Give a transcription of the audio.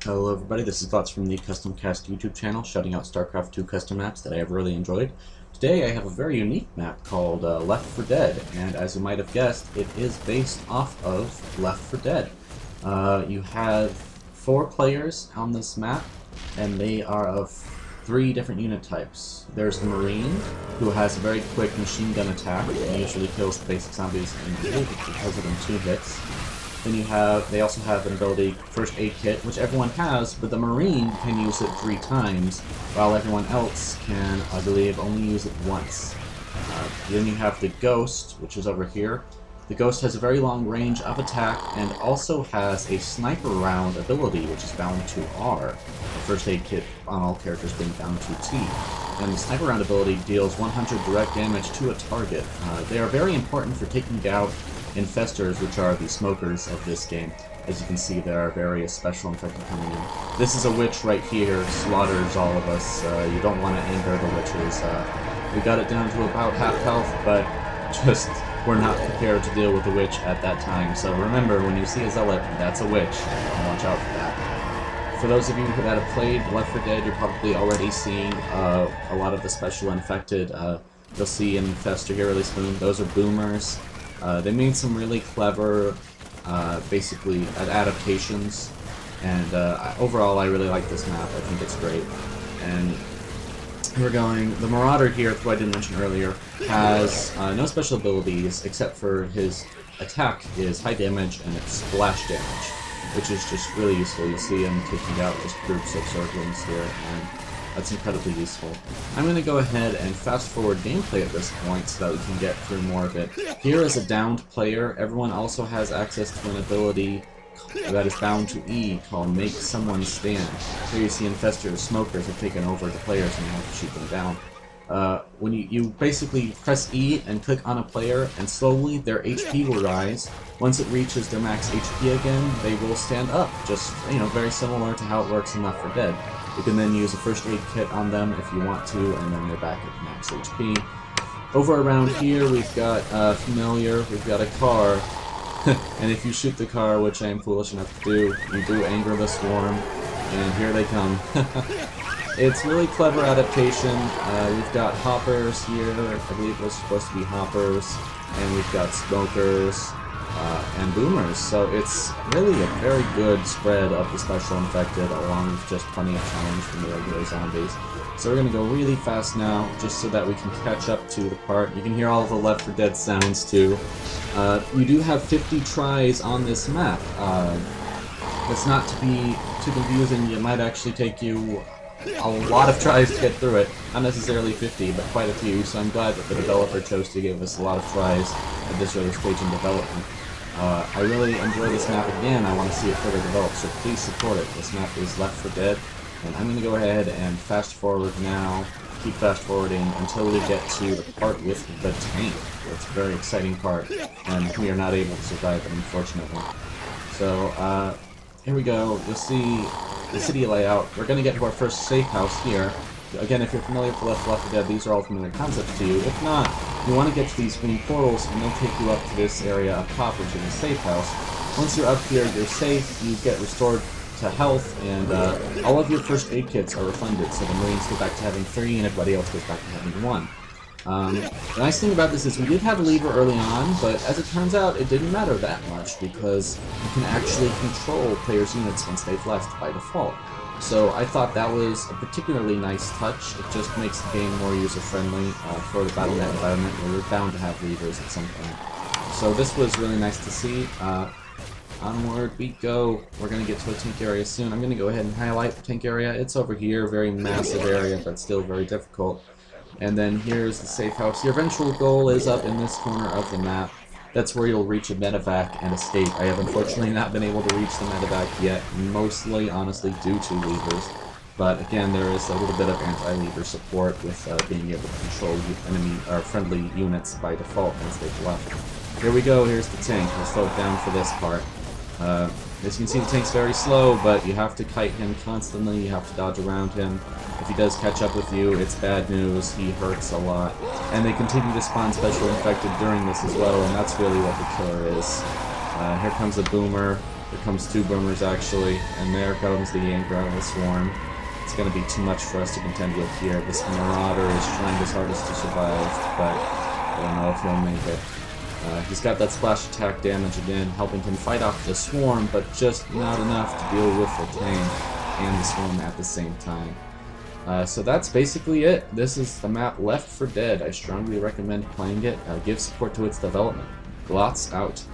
Hello everybody, this is Glutz from the Custom Cast YouTube channel, shouting out StarCraft 2 custom maps that I have really enjoyed. Today I have a very unique map called Left 4 Dead, and as you might have guessed, it is based off of Left 4 Dead. You have 4 players on this map, and they are of 3 different unit types. There's the Marine, who has a very quick machine gun attack, and usually kills the basic zombies immediately because of them 2 hits. Then they also have an ability, First Aid Kit, which everyone has, but the Marine can use it 3 times, while everyone else can, I believe, only use it once. Then you have the Ghost, which is over here. The Ghost has a very long range of attack, and also has a sniper round ability, which is bound to R. The First Aid Kit on all characters being bound to T. And the sniper round ability deals 100 direct damage to a target. They are very important for taking out infestors, which are the smokers of this game. As you can see, there are various special infected coming in. This is a witch right here, slaughters all of us. You don't want to anger the witches. We got it down to about half health, but just we're not prepared to deal with the witch at that time. So remember, when you see a zealot, that's a witch. Watch out for that. For those of you that have played Left 4 Dead, you're probably already seeing a lot of the special infected. You'll see an infestor here really soon. Those are boomers. They made some really clever, basically, adaptations, and overall I really like this map. I think it's great. And here we're going. The Marauder here, who I didn't mention earlier, has no special abilities except for his attack is high damage and it's splash damage, which is just really useful. You see him taking out just groups of Zerglings here, and that's incredibly useful. I'm going to go ahead and fast forward gameplay at this point so that we can get through more of it. Here is a downed player. Everyone also has access to an ability that is bound to E called Make Someone Stand. Here you see infestors, smokers have taken over the players and you have to shoot them down. When you basically press E and click on a player, and slowly their HP will rise. Once it reaches their max HP again, they will stand up. Just, very similar to how it works in Left 4 Dead. You can then use a First Aid Kit on them if you want to, and then they're back at max HP. Over around here, we've got Familiar, we've got a car, and if you shoot the car, which I am foolish enough to do, you do anger the swarm, and here they come. It's really clever adaptation. We've got hoppers here, I believe it was supposed to be hoppers, and we've got smokers, and boomers, so it's really a very good spread of the special infected, along with just plenty of challenge from the regular zombies. So we're going to go really fast now, just so that we can catch up to the part. You can hear all of the Left 4 Dead sounds too. You do have 50 tries on this map. It's not to be too confusing. It might actually take you a lot of tries to get through it. Not necessarily 50, but quite a few, so I'm glad that the developer chose to give us a lot of tries at this early stage in development. I really enjoy this map again. I want to see it further developed, so please support it. This map is Left 4 Dead, and I'm going to go ahead and fast forward now, keep fast forwarding until we get to the part with the tank. It's a very exciting part, and we are not able to survive it, unfortunately. So, here we go. You'll see the city layout. We're going to get to our first safe house here. Again, if you're familiar with Left 4 Dead, these are all familiar concepts to you. If not, you want to get to these green portals, and they'll take you up to this area up top, which is a safe house. Once you're up here, you're safe, you get restored to health, and all of your First Aid Kits are refunded, so the Marines go back to having 3, and everybody else goes back to having 1. The nice thing about this is we did have a lever early on, but as it turns out, it didn't matter that much, because you can actually control players' units once they've left by default. So I thought that was a particularly nice touch. It just makes the game more user-friendly for the Battle.net environment, where you're bound to have levers at some point. So this was really nice to see. Onward we go. We're going to get to a tank area soon. I'm going to go ahead and highlight the tank area. It's over here, very massive area, but still very difficult. And then here's the safe house. Your eventual goal is up in this corner of the map. That's where you'll reach a medevac and escape. I have unfortunately not been able to reach the medevac yet, mostly, honestly, due to levers. But again, there is a little bit of anti-lever support with being able to control enemy or friendly units by default once they've left. Here we go. Here's the tank. We'll slow it down for this part. As you can see, the tank's very slow, but you have to kite him constantly. You have to dodge around him. If he does catch up with you, it's bad news. He hurts a lot. And they continue to spawn special infected during this as well, and that's really what the killer is. Here comes a boomer. Here comes two boomers, actually, and there comes the Incredible Swarm. It's going to be too much for us to contend with here. This Marauder is trying his hardest to survive, but I don't know if he'll make it. He's got that splash attack damage again, helping him fight off the Swarm, but just not enough to deal with the tank and the Swarm at the same time. So that's basically it. This is the map Left 4 Dead. I strongly recommend playing it. Give support to its development. Glots out.